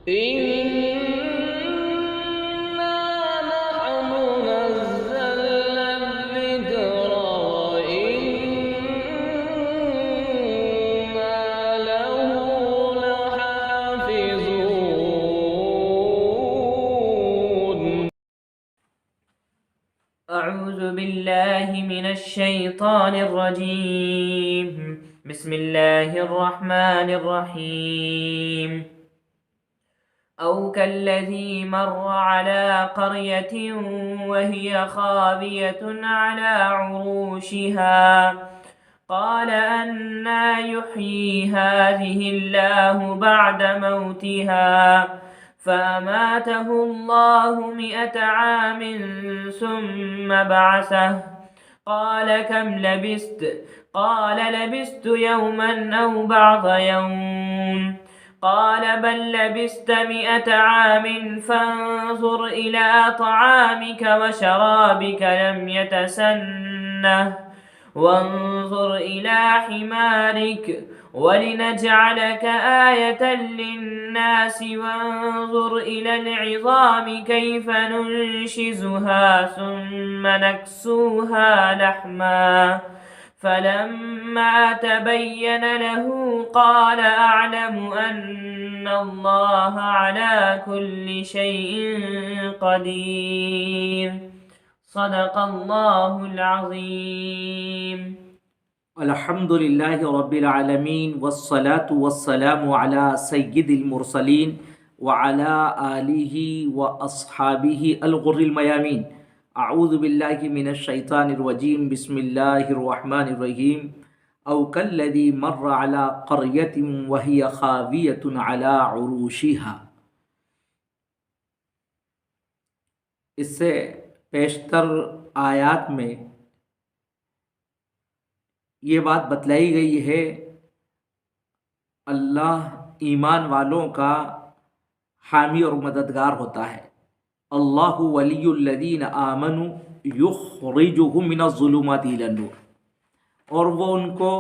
إنا نحن نزلنا الذكر وإنا له لحافظون. أعوذ بالله من الشيطان الرجيم. بسم الله الرحمن الرحيم. أو كالذي مر على قرية وهي خاوية على عروشها قال أنى يحيي هذه الله بعد موتها فأماته الله 100 عام ثم بعثه قال كم لبثت؟ قال لبثت يوما أو بعض يوم قال بل لبثت 100 عام فانظر إلى طعامك وشرابك لم يتسنه وانظر إلى حمارك ولنجعلك آية للناس وانظر إلى العظام كيف ننشزها ثم نكسوها لحما فلما تبين له قال أعلم أن الله على كل شيء قدير. صدق الله العظيم. الحمد للہ رب العالمین والصلاة والسلام علی سید المرسلین وعلی آلہ واصحابہ الغر المیامین. اعوذ باللہ من الشیطان الرجیم. بسم اللہ الرحمن الرحیم. او کالذی مر علی قریۃ وہی خاویۃ علی عروشها. اس سے پیشتر آیات میں یہ بات بتلائی گئی ہے اللہ ایمان والوں کا حامی اور مددگار ہوتا ہے. اللہ ولی الذین آمنوا یخرجہم من الظلمات الی النور. اور وہ ان کو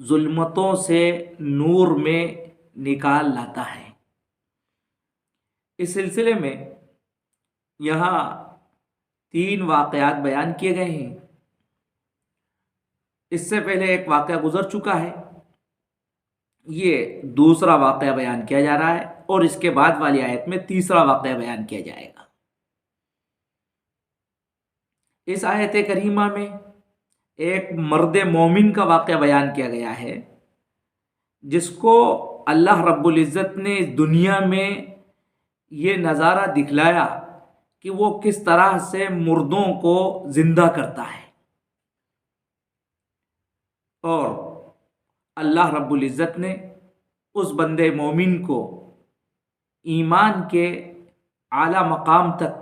ظلمتوں سے نور میں نکال لاتا ہے. اس سلسلے میں یہاں 3 واقعات بیان کیے گئے ہیں. اس سے پہلے ایک واقعہ گزر چکا ہے، یہ دوسرا واقعہ بیان کیا جا رہا ہے، اور اس کے بعد والی آیت میں تیسرا واقعہ بیان کیا جائے گا. اس آیت کریمہ میں ایک مرد مومن کا واقعہ بیان کیا گیا ہے جس کو اللہ رب العزت نے دنیا میں یہ نظارہ دکھلایا کہ وہ کس طرح سے مردوں کو زندہ کرتا ہے. اور اللہ رب العزت نے اس بندے مومن کو ایمان کے اعلیٰ مقام تک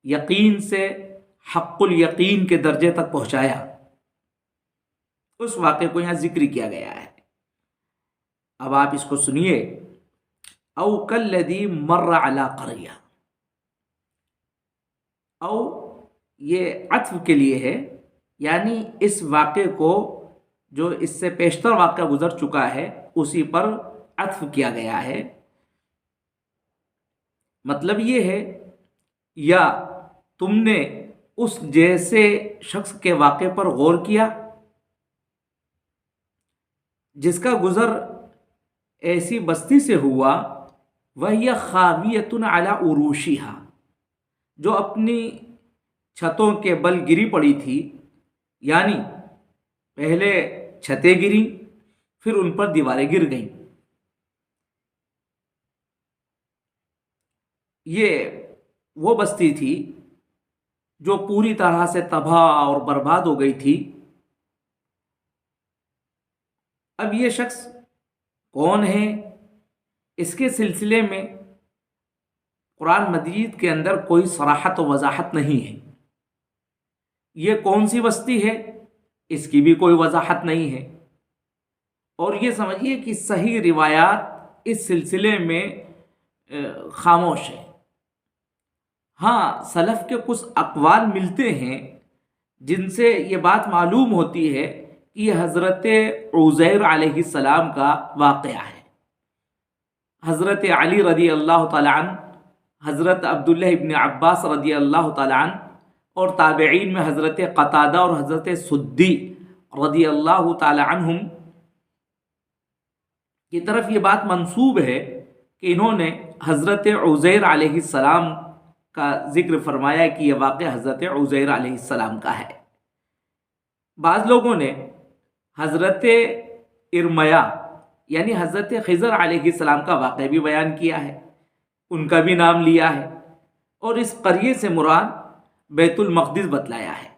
یقین سے حق الیقین کے درجے تک پہنچایا. اس واقعے کو یہاں ذکر کیا گیا ہے. اب آپ اس کو سنیے. او کالذی مر علی قریہ. او یہ عطف کے لیے ہے، یعنی اس واقعے کو جو اس سے پیشتر واقعہ گزر چکا ہے اسی پر عطف کیا گیا ہے. مطلب یہ ہے یا تم نے اس جیسے شخص کے واقعے پر غور کیا جس کا گزر ایسی بستی سے ہوا وہی خاویۃ علی عروشها، جو اپنی چھتوں کے بل گری پڑی تھی. یعنی پہلے چھتیں گری، پھر ان پر دیواریں گر گئیں. یہ وہ بستی تھی جو پوری طرح سے تباہ اور برباد ہو گئی تھی. اب یہ شخص کون ہے، اس کے سلسلے میں قرآن مجید کے اندر کوئی صراحت و وضاحت نہیں ہے. یہ کون سی بستی ہے اس کی بھی کوئی وضاحت نہیں ہے. اور یہ سمجھیے کہ صحیح روایات اس سلسلے میں خاموش ہے. ہاں سلف کے کچھ اقوال ملتے ہیں جن سے یہ بات معلوم ہوتی ہے کہ یہ حضرت عزیر علیہ السلام کا واقعہ ہے. حضرت علی رضی اللہ تعالیٰ عنہ، حضرت عبداللہ ابن عباس رضی اللہ تعالیٰ عنہ، اور تابعین میں حضرت قتادہ اور حضرت سدی رضی اللہ تعالیٰ عنہم کی طرف یہ بات منسوب ہے کہ انہوں نے حضرت عزیر علیہ السلام کا ذکر فرمایا کہ یہ واقعہ حضرت عزیر علیہ السلام کا ہے۔ بعض لوگوں نے حضرت ارمیا یعنی حضرت خضر علیہ السلام کا واقعہ بھی بیان کیا ہے، ان کا بھی نام لیا ہے، اور اس قریے سے مراد بیت المقدس بتلایا ہے۔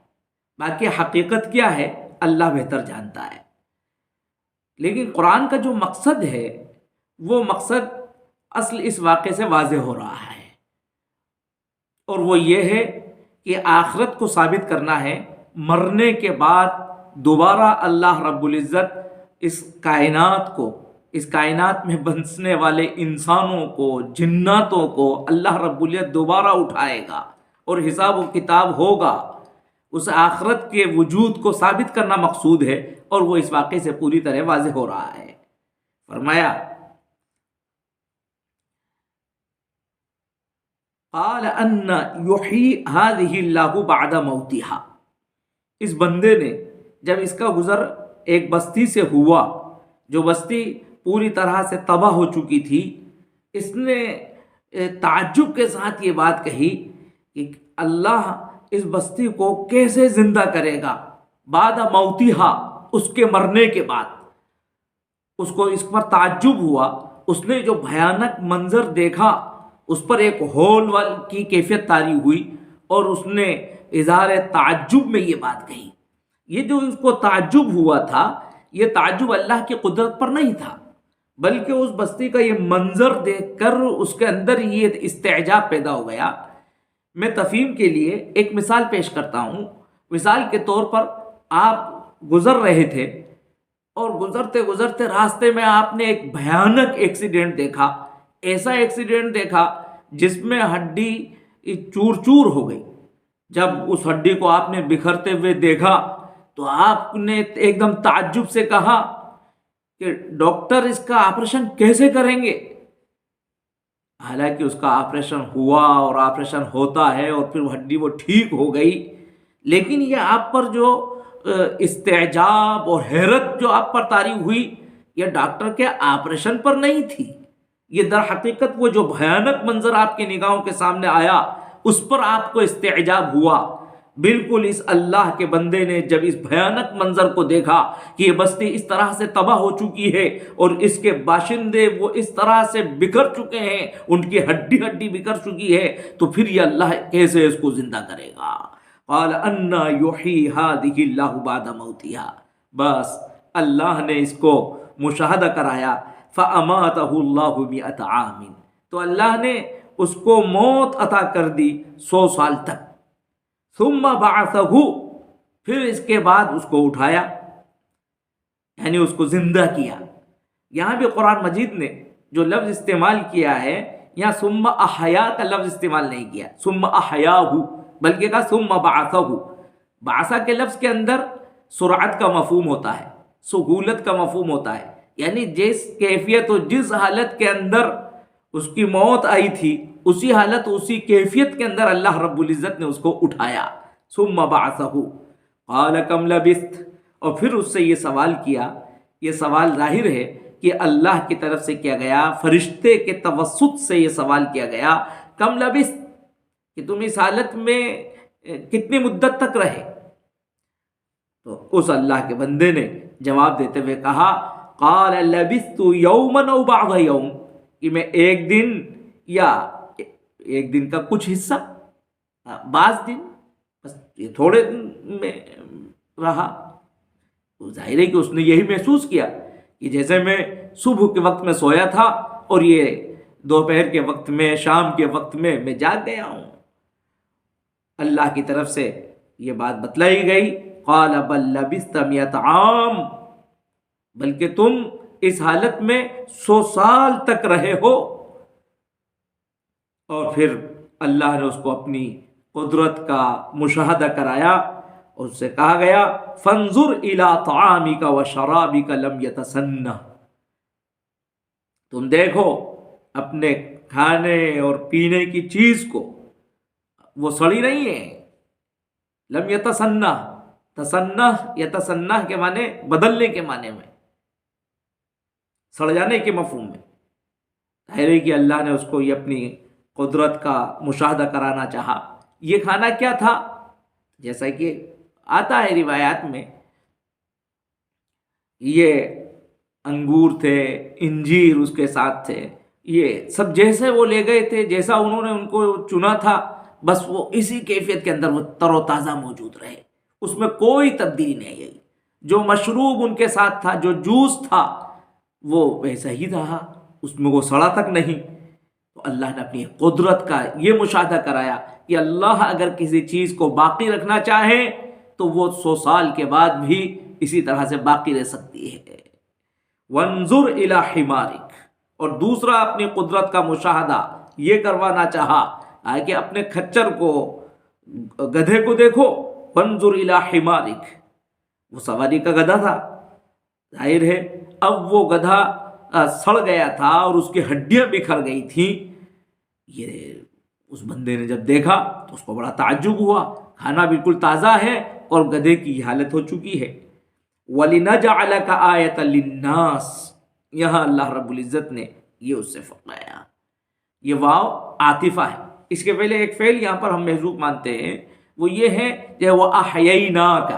باقی حقیقت کیا ہے اللہ بہتر جانتا ہے، لیکن قرآن کا جو مقصد ہے وہ مقصد اصل اس واقعے سے واضح ہو رہا ہے، اور وہ یہ ہے کہ آخرت کو ثابت کرنا ہے۔ مرنے کے بعد دوبارہ اللہ رب العزت اس کائنات میں بسنے والے انسانوں کو، جناتوں کو اللہ رب العزت دوبارہ اٹھائے گا اور حساب و کتاب ہوگا۔ اس آخرت کے وجود کو ثابت کرنا مقصود ہے، اور وہ اس واقعے سے پوری طرح واضح ہو رہا ہے۔ فرمایا قال ان یحیی ہذہ اللہ بعد موتها، اس بندے نے جب اس کا گزر ایک بستی سے ہوا جو بستی پوری طرح سے تباہ ہو چکی تھی، اس نے تعجب کے ساتھ یہ بات کہی کہ اللہ اس بستی کو کیسے زندہ کرے گا بعد موتها، اس کے مرنے کے بعد۔ اس کو اس پر تعجب ہوا، اس نے جو بھیانک منظر دیکھا اس پر ایک ہول کی کیفیت طاری ہوئی، اور اس نے اظہار تعجب میں یہ بات کہی۔ یہ جو اس کو تعجب ہوا تھا، یہ تعجب اللہ کی قدرت پر نہیں تھا، بلکہ اس بستی کا یہ منظر دیکھ کر اس کے اندر یہ استعجاب پیدا ہو گیا۔ میں تفہیم کے لیے ایک مثال پیش کرتا ہوں۔ مثال کے طور پر آپ گزر رہے تھے، اور گزرتے گزرتے راستے میں آپ نے ایک بھیانک ایکسیڈنٹ دیکھا، ایسا ایکسیڈنٹ دیکھا جس میں ہڈی چور چور ہو گئی۔ جب اس ہڈی کو آپ نے بکھرتے ہوئے دیکھا تو آپ نے ایک دم تعجب سے کہا کہ ڈاکٹر اس کا آپریشن کیسے کریں گے؟ حالانکہ اس کا آپریشن ہوا اور آپریشن ہوتا ہے اور پھر وہ ہڈی وہ ٹھیک ہو گئی، لیکن یہ آپ پر جو استعجاب اور حیرت جو آپ پر طاری ہوئی، یہ ڈاکٹر کے آپریشن پر نہیں تھی، یہ در حقیقت وہ جو بھیانک منظر آپ کی نگاہوں کے سامنے آیا اس پر آپ کو استعجاب ہوا۔ بالکل اس اللہ کے بندے نے جب اس بھیانک منظر کو دیکھا کہ یہ بستی اس طرح سے تباہ ہو چکی ہے اور اس کے باشندے وہ اس طرح سے بکھر چکے ہیں، ان کی ہڈی ہڈی بکھر چکی ہے، تو پھر یہ اللہ کیسے اس کو زندہ کرے گا؟ قال انا یحیی ہذہ اللہ بعد موتها، بس اللہ نے اس کو مشاہدہ کرایا۔ فاماتہ اللہ 100 عام، تو اللہ نے اس کو موت عطا کر دی 100 سال تک۔ ثم بعثہ، پھر اس کے بعد اس کو اٹھایا، یعنی اس کو زندہ کیا۔ یہاں بھی قرآن مجید نے جو لفظ استعمال کیا ہے، یہاں ثم احیا کا لفظ استعمال نہیں کیا، ثم احیاہ، بلکہ کہا ثم بعثہ۔ بعثہ کے لفظ کے اندر سرعت کا مفہوم ہوتا ہے، سہولت کا مفہوم ہوتا ہے، یعنی جس کیفیت و جس حالت کے اندر اس کی موت آئی تھی، اسی حالت اسی کیفیت کے اندر اللہ رب العزت نے اس کو اٹھایا۔ ثم بعثہ قال کم لبثت، اور پھر اس سے یہ سوال کیا، یہ سوال ظاہر ہے کہ اللہ کی طرف سے کیا گیا، فرشتے کے توسط سے یہ سوال کیا گیا، کم لبثت، کہ تم اس حالت میں کتنی مدت تک رہے؟ تو اس اللہ کے بندے نے جواب دیتے ہوئے کہا قال لبثت یوما او بعض یوم، کہ میں ایک دن یا ایک دن کا کچھ حصہ، بعض دن، بس یہ تھوڑے دن میں رہا۔ تو ظاہر ہے کہ اس نے یہی محسوس کیا کہ جیسے میں صبح کے وقت میں سویا تھا اور یہ دوپہر کے وقت میں، شام کے وقت میں جاگ گیا ہوں۔ اللہ کی طرف سے یہ بات بتلائی گئی، قال بل لبثت 100 عام، بلکہ تم اس حالت میں 100 سال تک رہے ہو۔ اور پھر اللہ نے اس کو اپنی قدرت کا مشاہدہ کرایا، اور اس سے کہا گیا فانظر الی طعامک و شرابک لم یتسنہ، تم دیکھو اپنے کھانے اور پینے کی چیز کو وہ سڑی نہیں ہے. لم یتسنہ، تسنہ یتسنہ کے معنی بدلنے کے معنی میں، سڑ جانے کے مفہوم میں. ظاہر ہے کہ اللہ نے اس کو یہ اپنی قدرت کا مشاہدہ کرانا چاہا. یہ کھانا کیا تھا؟ جیسا کہ آتا ہے روایات میں، یہ انگور تھے، انجیر اس کے ساتھ تھے، یہ سب جیسے وہ لے گئے تھے، جیسا انہوں نے ان کو چنا تھا، بس وہ اسی کیفیت کے اندر وہ تر و تازہ موجود رہے، اس میں کوئی تبدیلی نہیں آئی. جو مشروب ان کے ساتھ تھا، جو جوس تھا، وہ ویسا ہی رہا، اس میں وہ سڑا تک نہیں. تو اللہ نے اپنی قدرت کا یہ مشاہدہ کرایا کہ اللہ اگر کسی چیز کو باقی رکھنا چاہے تو وہ 100 سال کے بعد بھی اسی طرح سے باقی رہ سکتی ہے. وانظر الی حمارک، اور دوسرا اپنی قدرت کا مشاہدہ یہ کروانا چاہا کہ اپنے کھچر کو، گدھے کو دیکھو. وانظر الی حمارک، وہ سواری کا گدھا تھا، ظاہر ہے اب وہ گدھا سڑ گیا تھا اور اس کی ہڈیاں بکھر گئی تھیں. یہ اس بندے نے جب دیکھا تو اس کو بڑا تعجب ہوا، کھانا بالکل تازہ ہے اور گدھے کی حالت ہو چکی ہے. وَلِنَجْعَلَكَ آیَةً لِلنَّاسِ، یہاں اللہ رب العزت نے یہ اس سے فرمایا. یہ واو عاطفہ ہے. اس کے پہلے ایک فعل یہاں پر ہم محذوف مانتے ہیں، وہ یہ ہے کہ وَأَحْيَيْنَاكَ،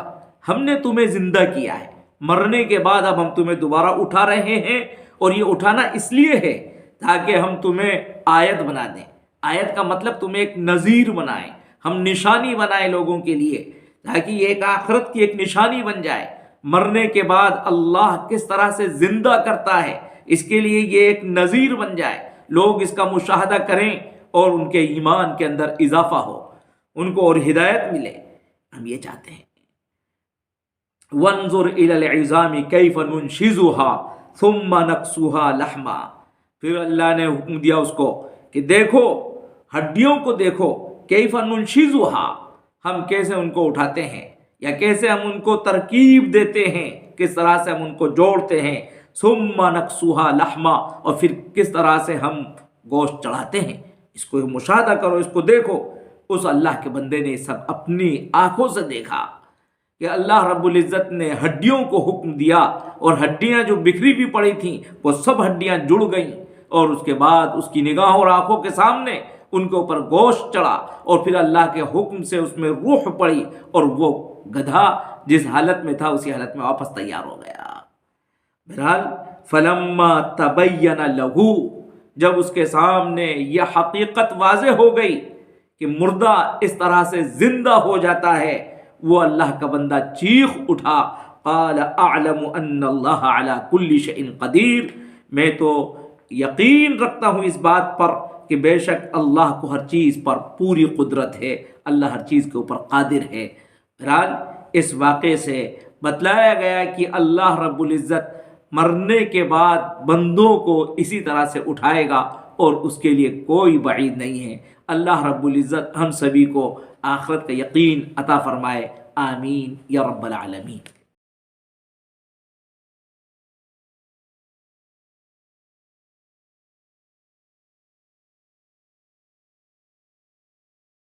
ہم نے تمہیں زندہ کیا ہے، مرنے کے بعد اب ہم تمہیں دوبارہ اٹھا رہے ہیں. اور یہ اٹھانا اس لیے ہے تاکہ ہم تمہیں آیت بنا دیں. آیت کا مطلب تمہیں ایک نذیر بنائیں، ہم نشانی بنائیں لوگوں کے لیے، تاکہ یہ ایک آخرت کی ایک نشانی بن جائے. مرنے کے بعد اللہ کس طرح سے زندہ کرتا ہے، اس کے لیے یہ ایک نذیر بن جائے، لوگ اس کا مشاہدہ کریں اور ان کے ایمان کے اندر اضافہ ہو، ان کو اور ہدایت ملے. ہم یہ چاہتے ہیں. وانظر الی العظام کیف ننشزها ثم نکسوها لحما، پھر اللہ نے حکم دیا اس کو کہ دیکھو ہڈیوں کو، دیکھو کیف ننشزها، ہم کیسے ان کو اٹھاتے ہیں یا کیسے ہم ان کو ترکیب دیتے ہیں، کس طرح سے ہم ان کو جوڑتے ہیں. ثم نکسوها لحما، اور پھر کس طرح سے ہم گوشت چڑھاتے ہیں. اس کو مشاہدہ کرو، اس کو دیکھو. اس اللہ کے بندے نے سب اپنی آنکھوں سے دیکھا کہ اللہ رب العزت نے ہڈیوں کو حکم دیا، اور ہڈیاں جو بکھری بھی پڑی تھیں وہ سب ہڈیاں جڑ گئیں، اور اس کے بعد اس کی نگاہوں اور آنکھوں کے سامنے ان کے اوپر گوشت چڑھا، اور پھر اللہ کے حکم سے اس میں روح پڑی، اور وہ گدھا جس حالت میں تھا اسی حالت میں واپس تیار ہو گیا. بہرحال فلما تبین لہ، جب اس کے سامنے یہ حقیقت واضح ہو گئی کہ مردہ اس طرح سے زندہ ہو جاتا ہے، وہ اللہ کا بندہ چیخ اٹھا، قال اعلم ان اللہ علی کل شیء قدیر، میں تو یقین رکھتا ہوں اس بات پر کہ بے شک اللہ کو ہر چیز پر پوری قدرت ہے، اللہ ہر چیز کے اوپر قادر ہے. بہرحال اس واقعے سے بتلایا گیا کہ اللہ رب العزت مرنے کے بعد بندوں کو اسی طرح سے اٹھائے گا، اور اس کے لیے کوئی بعید نہیں ہے. اللہ رب العزت ہم سبھی کو آخرت کا یقین عطا فرمائے. آمین یا رب العالمین.